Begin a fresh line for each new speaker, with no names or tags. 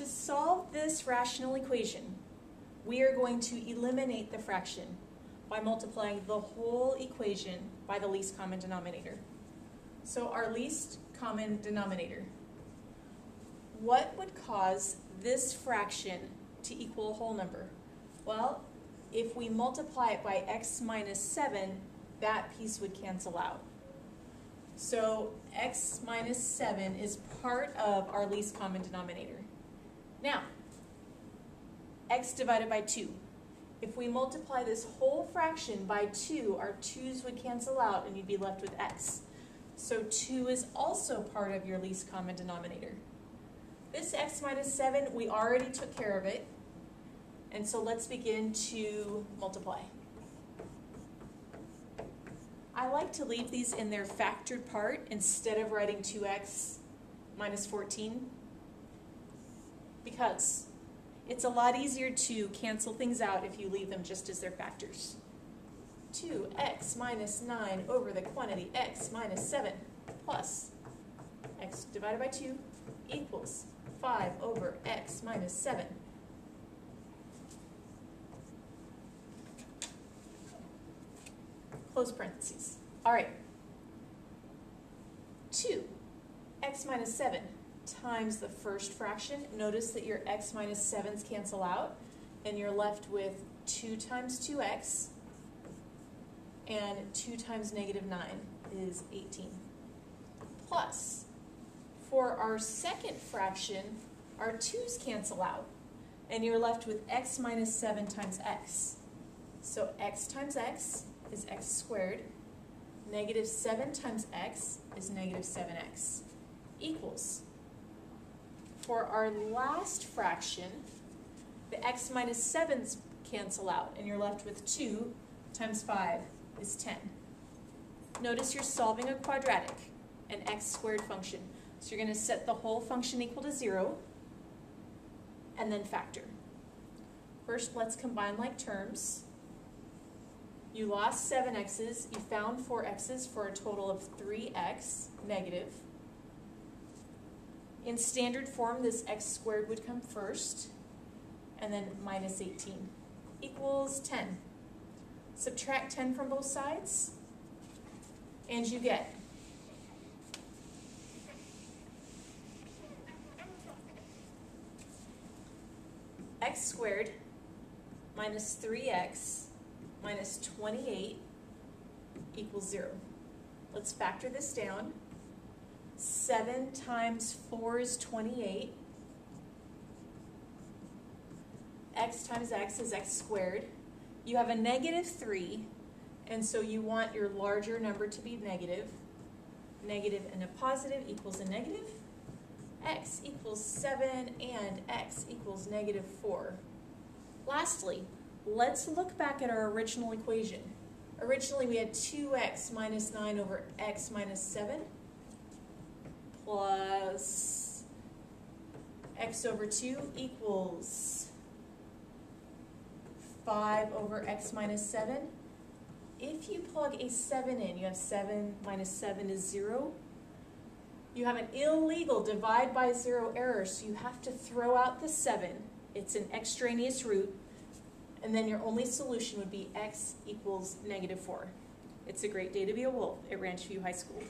To solve this rational equation, we are going to eliminate the fraction by multiplying the whole equation by the least common denominator. So our least common denominator. What would cause this fraction to equal a whole number? Well, if we multiply it by x minus 7, that piece would cancel out. So x minus 7 is part of our least common denominator. Now, x divided by 2. If we multiply this whole fraction by 2, our 2's would cancel out and you'd be left with x. So 2 is also part of your least common denominator. This x minus 7, we already took care of it. And so let's begin to multiply. I like to leave these in their factored part instead of writing 2x minus 14 because it's a lot easier to cancel things out if you leave them just as their factors. 2x minus 9 over the quantity x minus 7 plus x divided by 2 equals 5 over x minus 7. Close parentheses. All right. 2 x minus 7 times the first fraction. Notice that your x minus 7's cancel out, and you're left with 2 times 2x, and 2 times negative 9 is 18. Plus, for our second fraction, our 2's cancel out, and you're left with x minus 7 times x. So x times x is x squared. Negative 7 times x is negative 7x equals. For our last fraction, the x minus 7's cancel out, and you're left with 2 times 5 is 10. Notice you're solving a quadratic, an x squared function. So you're going to set the whole function equal to 0, and then factor. First, let's combine like terms. You lost 7 x's, you found 4 x's for a total of 3x negative. In standard form, this x squared would come first, and then minus 18 equals 10. Subtract 10 from both sides, and you get x squared minus 3x minus 28 equals 0. Let's factor this down. 7 times 4 is 28. X times x is x squared. You have a negative 3, and so you want your larger number to be negative. Negative and a positive equals a negative. X equals 7 and x equals negative 4. Lastly, let's look back at our original equation. Originally we had 2x minus 9 over x minus 7 plus x over 2 equals 5 over x minus 7. If you plug a 7 in, you have 7 minus 7 is 0. You have an illegal divide by 0 error, so you have to throw out the 7. It's an extraneous root. And then your only solution would be x equals negative 4. It's a great day to be a wolf at Ranch View High School.